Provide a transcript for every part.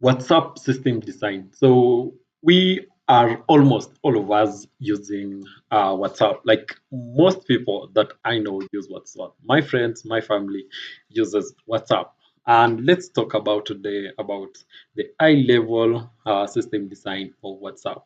WhatsApp system design. So we are almost all of us using WhatsApp. Like most people that I know use WhatsApp. My friends, my family uses WhatsApp. And let's talk about today about the high level system design of WhatsApp.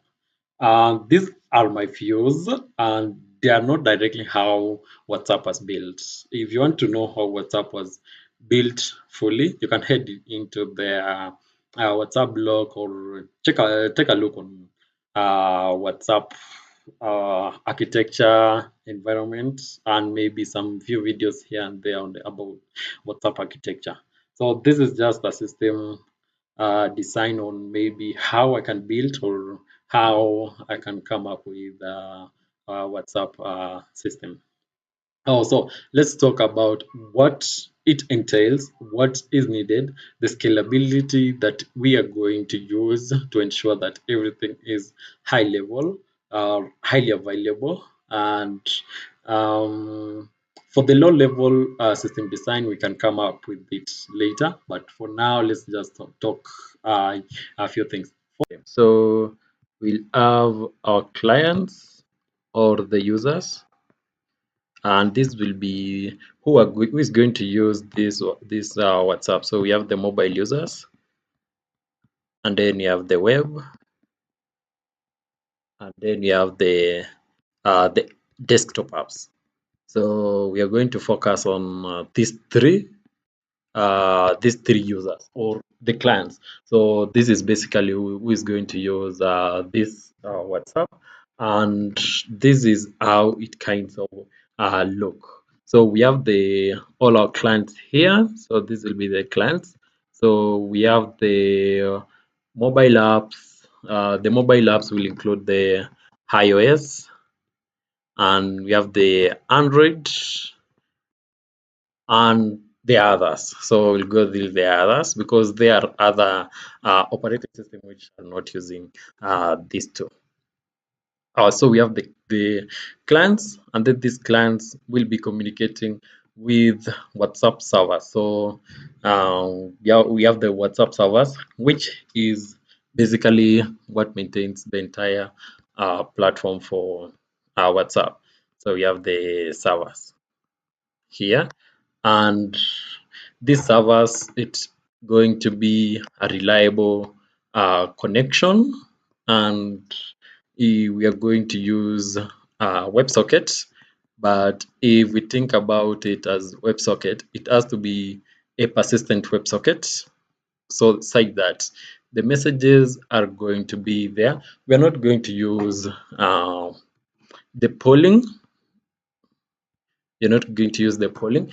These are my views, and they are not directly how WhatsApp was built. If you want to know how WhatsApp was built fully, you can head into their WhatsApp blog or take a look on WhatsApp architecture environment and maybe some few videos here and there about WhatsApp architecture. So this is just a system design on maybe how I can build or how I can come up with a WhatsApp system. Oh, so let's talk about what it entails, what is needed, the scalability that we are going to use to ensure that everything is high level, highly available, and for the low level system design, we can come up with it later. But for now, let's just talk a few things. So we'll have our clients or the users, and this will be who is going to use this WhatsApp. So we have the mobile users, and then you have the web, and then you have the desktop apps. So we are going to focus on these three users or the clients. So this is basically who is going to use this WhatsApp, and this is how it kind of look. So we have the all our clients here. So this will be the clients. So we have the mobile apps. The mobile apps will include the iOS, and we have the Android and the others. So we'll go with the others because there are other operating systems which are not using these two. So we have the clients, and then these clients will be communicating with WhatsApp servers. So yeah, we have the WhatsApp servers, which is basically what maintains the entire platform for WhatsApp. So we have the servers here, and these servers, it's going to be a reliable connection, and we are going to use WebSocket. But if we think about it as WebSocket, it has to be a persistent WebSocket, so such that the messages are going to be there. We are not going to use the polling. You're not going to use the polling.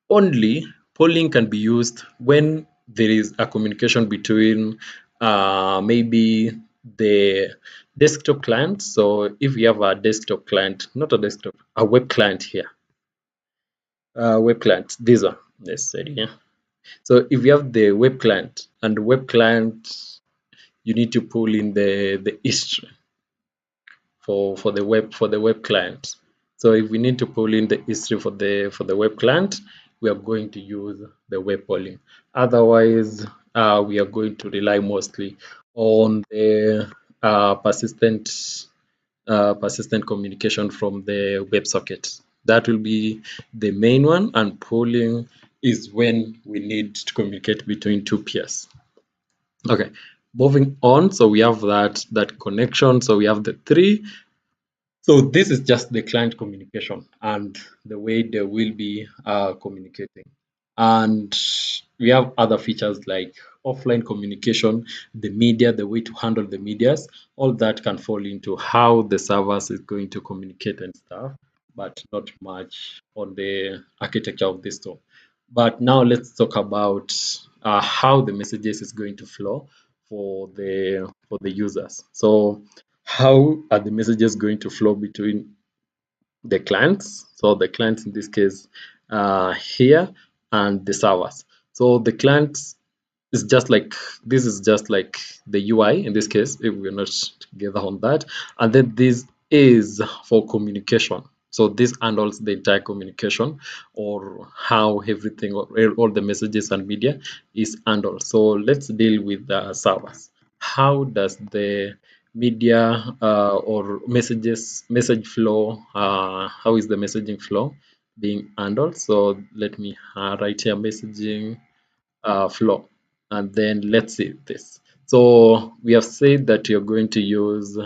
Only polling can be used when there is a communication between maybe the desktop client. So if we have a desktop client, not a desktop, a web client here, web client, these are necessary. Yeah. So if you have the web client and the web client, you need to pull in the history for the web client. So if we need to pull in the history for the web client, we are going to use the web polling. Otherwise, we are going to rely mostly on the persistent communication from the WebSocket. That will be the main one, and polling is when we need to communicate between two peers. Okay, moving on. So we have that connection. So we have the three. So this is just the client communication and the way they will be communicating. And we have other features like offline communication, the media, the way to handle the medias. All that can fall into how the servers is going to communicate and stuff, but not much on the architecture of this tool. But now let's talk about how the messages is going to flow for the users. So how are the messages going to flow between the clients? So the clients in this case here, and the servers. So the clients is just like this is just like the UI in this case if we're not together on that, and then this is for communication. So this handles the entire communication, or how everything, or all the messages and media is handled. So let's deal with the servers. How does the media or message flow, how is the messaging flow being handled? So let me write here messaging flow, and then let's see this. So we have said that you're going to use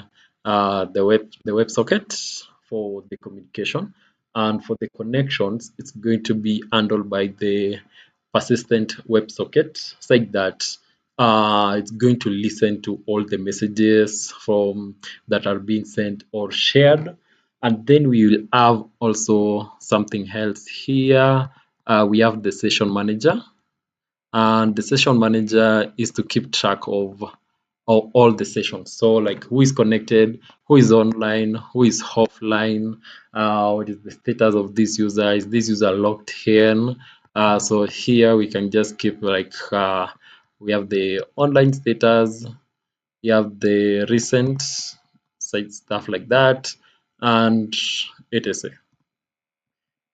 the web socket for the communication, and for the connections it's going to be handled by the persistent web socket, such that it's going to listen to all the messages from that are being sent or shared. And then we will have also something else here. We have the session manager, and the session manager is to keep track of all the sessions. So like who is connected, who is online, who is offline, what is the status of this user, is this user logged in. So here we can just keep like we have the online status, we have the recent site stuff like that, and etc.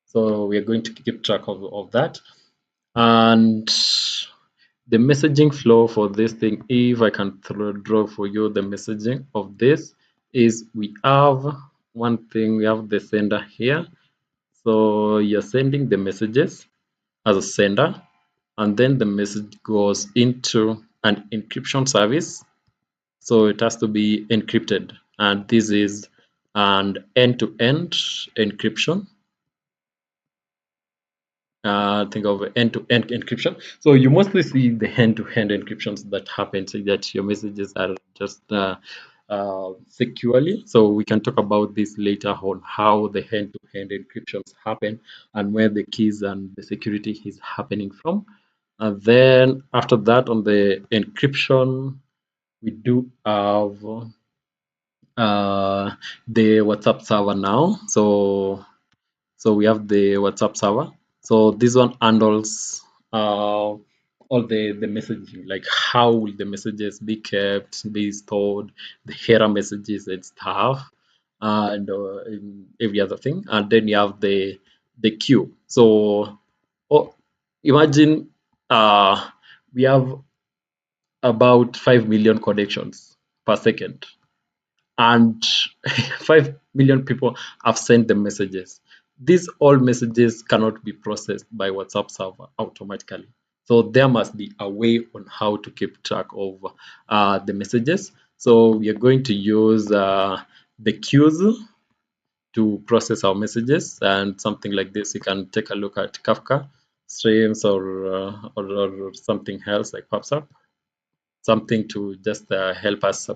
So we are going to keep track of that. And the messaging flow for this thing, if I can draw for you the messaging of this, is we have one thing, we have the sender here. So you're sending the messages as a sender, and then the message goes into an encryption service. So it has to be encrypted, and this is an end-to-end encryption. Think of end-to-end encryption. So you mostly see the end-to-end encryptions that happen, so that your messages are just securely. So we can talk about this later on, how the end-to-end encryptions happen and where the keys and the security is happening from. And then after that, on the encryption, we do have the WhatsApp server now. So we have the WhatsApp server. So this one handles all the messaging, like how will the messages be kept, be stored, the error messages and stuff, and every other thing. And then you have the queue. So imagine we have about 5 million connections per second, and 5 million people have sent the messages. These all messages cannot be processed by WhatsApp server automatically. So there must be a way on how to keep track of the messages. So we are going to use the queues to process our messages, and something like this. You can take a look at Kafka streams, or something else like pops up, something to just help us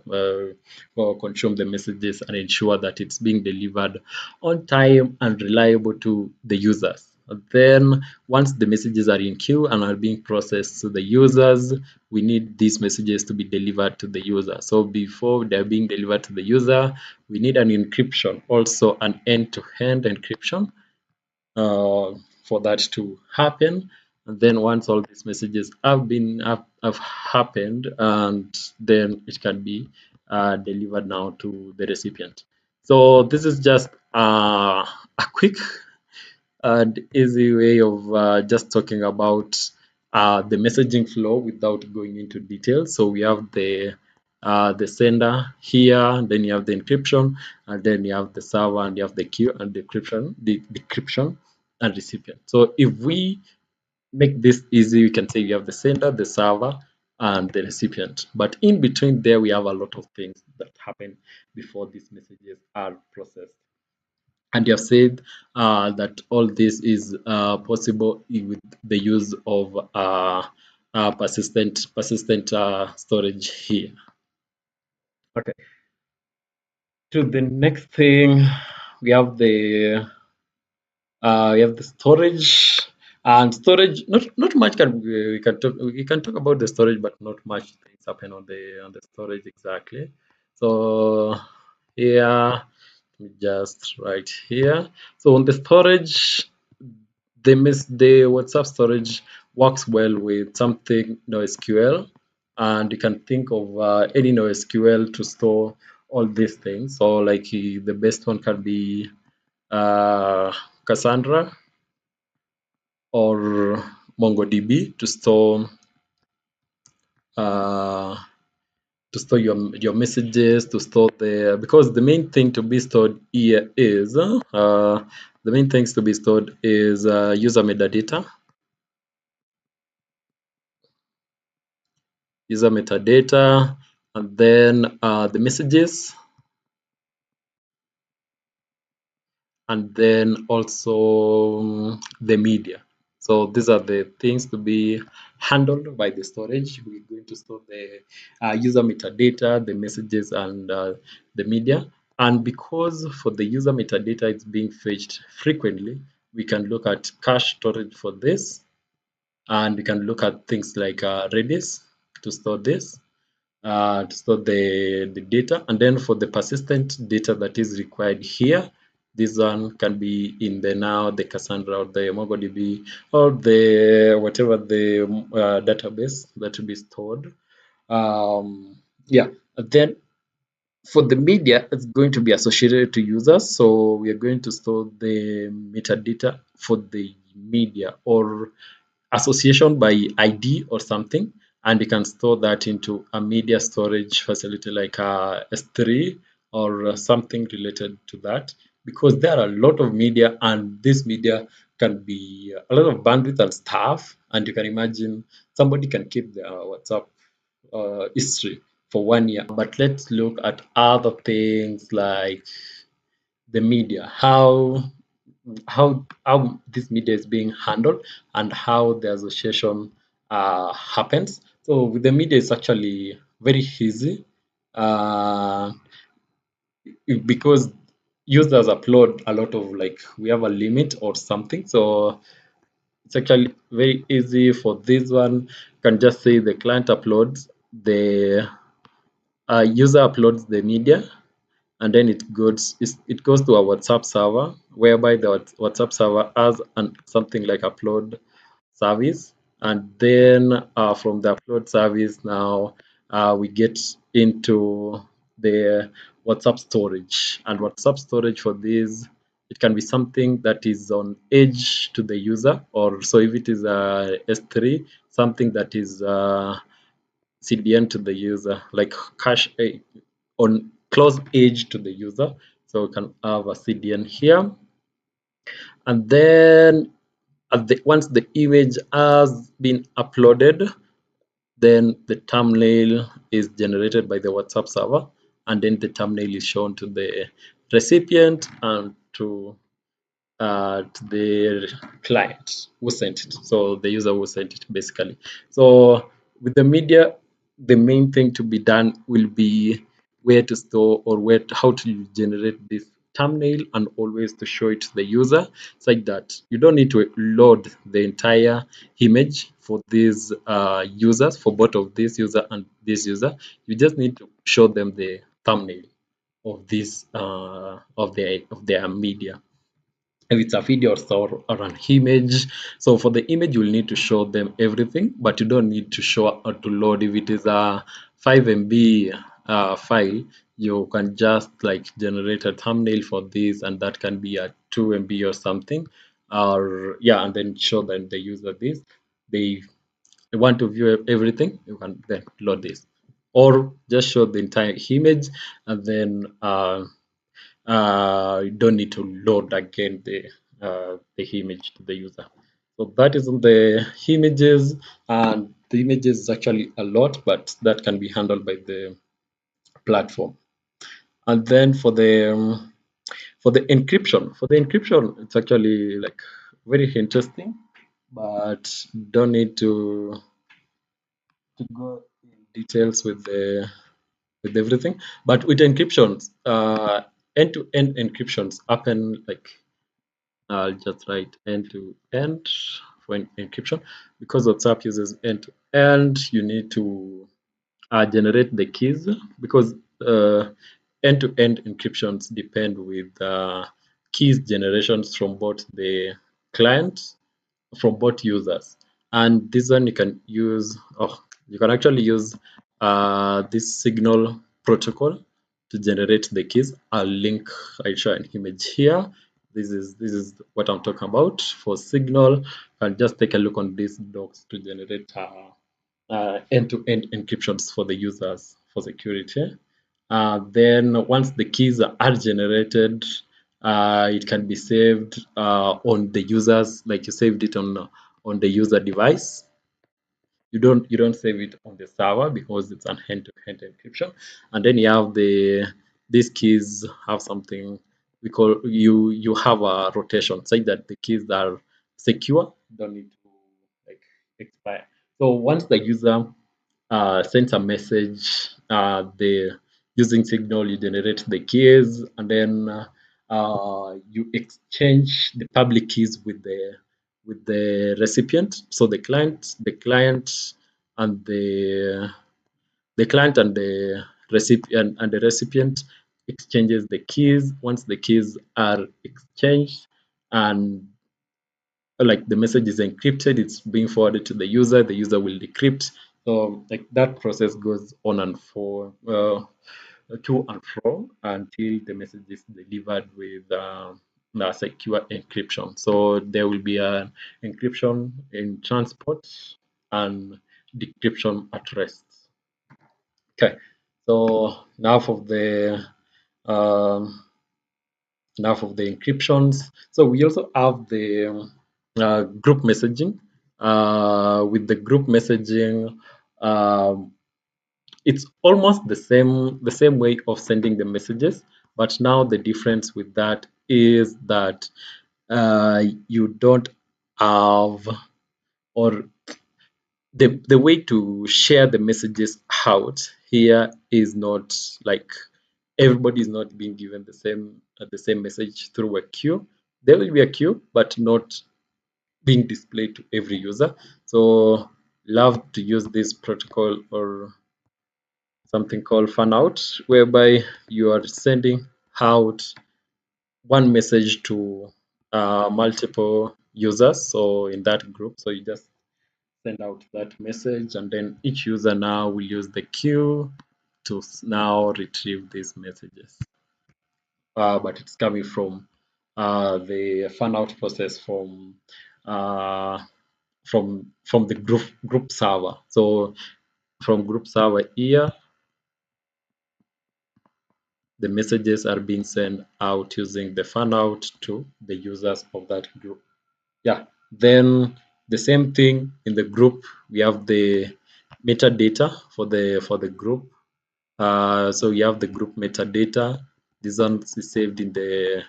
consume the messages and ensure that it's being delivered on time and reliable to the users. Then once the messages are in queue and are being processed to the users, we need these messages to be delivered to the user. So before they're being delivered to the user, we need an encryption, also an end-to-end encryption for that to happen. And then once all these messages have happened, and then it can be delivered now to the recipient. So this is just a quick and easy way of just talking about the messaging flow without going into details. So we have the sender here, then you have the encryption, and then you have the server, and you have the queue and the decryption and recipient. So if we make this easy, we can say we have the sender, the server, and the recipient. But in between there, we have a lot of things that happen before these messages are processed. And you have said that all this is possible with the use of persistent storage here. Okay. To the next thing, we have the storage. And storage, not much can we can talk about the storage, but not much things happen on the storage exactly. So here, just right here. So on the storage, the WhatsApp storage works well with something NoSQL, and you can think of any NoSQL to store all these things. So like the best one can be Cassandra or MongoDB uh, to store your messages, to store because the main thing to be stored here is the main things to be stored is user metadata, and then the messages, and then also the media. So these are the things to be handled by the storage. We're going to store the user metadata, the messages, and the media. And because for the user metadata it's being fetched frequently, we can look at cache storage for this, and we can look at things like Redis to store this, to store the data. And then for the persistent data that is required here, this one can be in the Cassandra or the MongoDB or the whatever the database that will be stored. Yeah, and then for the media, it's going to be associated to users. So we are going to store the metadata for the media or association by ID or something, and you can store that into a media storage facility like S3 or something related to that, because there are a lot of media, and this media can be a lot of bandwidth and stuff. And you can imagine somebody can keep their WhatsApp history for 1 year. But let's look at other things like the media, how this media is being handled and how the association happens. So with the media, it's actually very easy uh, because users upload a lot of, like, we have a limit or something. So it's actually very easy for this one. You can just say the client uploads, the user uploads the media, and then it goes to a WhatsApp server, whereby the WhatsApp server has something like upload service, and then from the upload service now we get into the WhatsApp storage. And WhatsApp storage for this, it can be something that is on edge to the user, or so if it is a S3, something that is CDN to the user, like cache on close edge to the user. So we can have a CDN here, and then once the image has been uploaded, then the thumbnail is generated by the WhatsApp server, and then the thumbnail is shown to the recipient and to the client who sent it, so the user who sent it basically. So with the media, the main thing to be done will be where to store, or how to generate this thumbnail, and always to show it to the user, such that you don't need to load the entire image for these users, for both of this user and this user. You just need to show them the thumbnail of this of their media, if it's a video or an image. So for the image, you'll need to show them everything, but you don't need to show or to load. If it is a 5 MB file, you can just like generate a thumbnail for this, and that can be a 2 MB or something, or yeah, and then show them the user this. They want to view everything, you can then load this, or just show the entire image, and then you don't need to load again the image to the user. So that is on the images, and the images is actually a lot, but that can be handled by the platform. And then for the encryption, it's actually like very interesting, but don't need to go in details with everything. But with encryptions, end-to-end encryptions happen like, I'll just write end to end for encryption, because WhatsApp uses end to end. You need to generate the keys, because end to end encryptions depend with keys generations from both the client, from both users. And this one you can use, you can actually use this signal protocol to generate the keys. I'll show an image here. this is what I'm talking about for Signal. And just take a look on these docs to generate end-to-end encryptions for the users for security. Then once the keys are generated, it can be saved on the users, like you saved it on the user device. You don't save it on the server because it's an hand-to-hand encryption. And then you have these keys have something we call you have a rotation such that the keys are secure, don't need to like expire. So once the user sends a message, the using Signal, you generate the keys, and then you exchange the public keys with the recipient. So and the client and the recipient exchanges the keys. Once the keys are exchanged and like the message is encrypted, it's being forwarded to the user will decrypt. So like that process goes on and for to and fro until the message is delivered with a secure encryption. So there will be an encryption in transport and decryption at rest. Okay, so um, enough of the encryptions. So we also have the group messaging. With the group messaging, um, it's almost the same way of sending the messages, but now the difference with that is that you don't have, or the way to share the messages out here is not like everybody is not being given the same message through a queue. There will be a queue, but not being displayed to every user. So love to use this protocol or something called fan out, whereby you are sending out one message to multiple users. So in that group, so you just send out that message, and then each user now will use the queue to now retrieve these messages. But it's coming from the fan out process uh, from the group server. So from group server here, the messages are being sent out using the fan out to the users of that group. Yeah. Then the same thing in the group, we have the metadata for the group. So you have the group metadata. This one is saved in the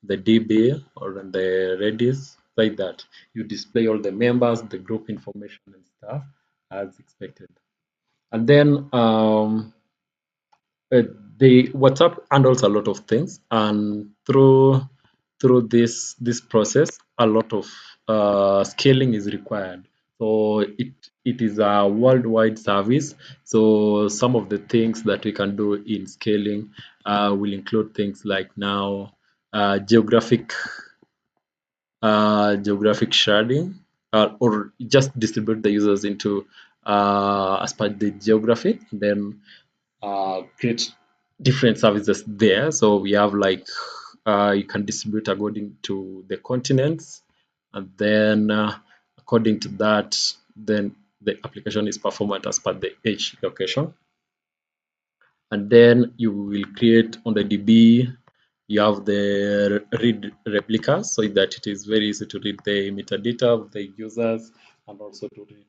DB or in the Redis, like that. You display all the members, the group information and stuff as expected. And then the WhatsApp handles a lot of things, and through this process, a lot of scaling is required. So it is a worldwide service. So some of the things that we can do in scaling will include things like now geographic sharding, or just distribute the users into as per the geography, and then create different services there. So we have like you can distribute according to the continents, and then according to that, then the application is performed as per the each location. And then you will create on the DB, you have the read replicas, so that it is very easy to read the metadata of the users, and also to read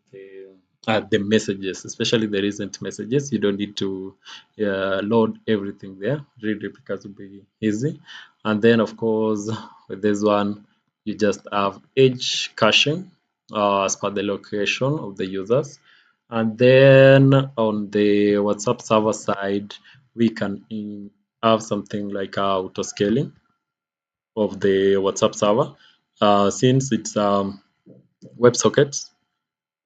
the messages, especially the recent messages. You don't need to load everything there. Read replicas will be easy. And then of course with this one, you just have edge caching as per the location of the users. And then on the WhatsApp server side, we can have something like auto scaling of the WhatsApp server, since it's WebSockets.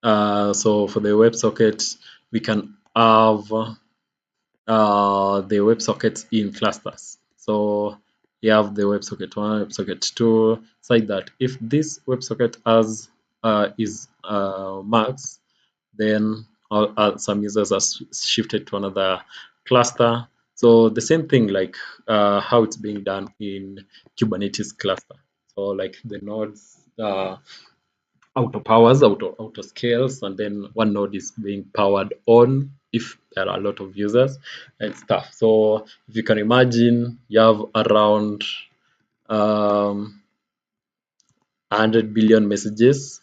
So for the WebSockets, we can have the WebSockets in clusters. So you have the WebSocket 1, WebSocket 2, such that if this WebSocket has is max, then some users are shifted to another cluster. So the same thing like how it's being done in Kubernetes cluster. So like the nodes auto powers, auto scales, and then one node is being powered on if there are a lot of users and stuff. So if you can imagine, you have around 100 billion messages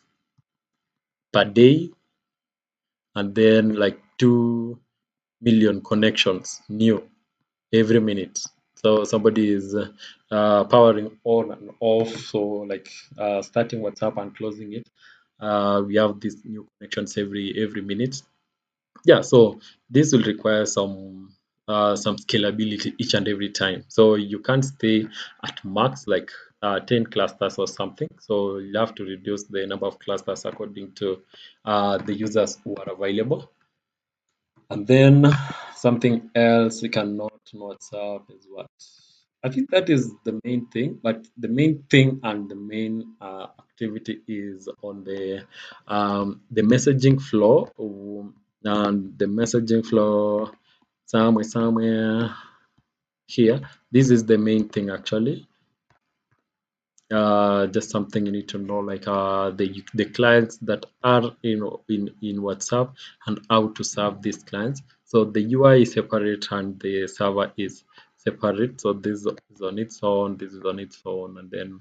per day, and then like 2 million connections new every minute. So somebody is powering on and off. So like starting WhatsApp and closing it. We have these new connections every minute. Yeah, so this will require some scalability each and every time. So you can't stay at max like 10 clusters or something. So you have to reduce the number of clusters according to the users who are available. And then something else we can note on WhatsApp is what? I think that is the main thing, but the main thing and the main activity is on the messaging flow, and the messaging flow somewhere here. This is the main thing actually. Just something you need to know, like the clients that are in WhatsApp and how to serve these clients. So the UI is separate and the server is separate. So this is on its own, this is on its own, and then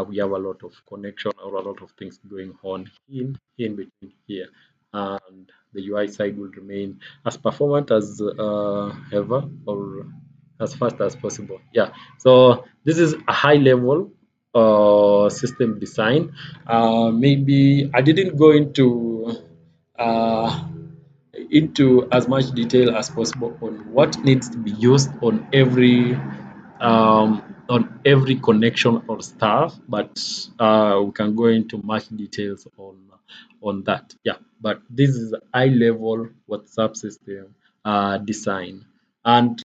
we have a lot of connection or a lot of things going on in between here. And the UI side will remain as performant as ever, or as fast as possible. Yeah. So this is a high level system design. Maybe I didn't go uh, into as much detail as possible on what needs to be used on every connection or stuff, but we can go into much details on that. Yeah, but this is a high level WhatsApp system design. And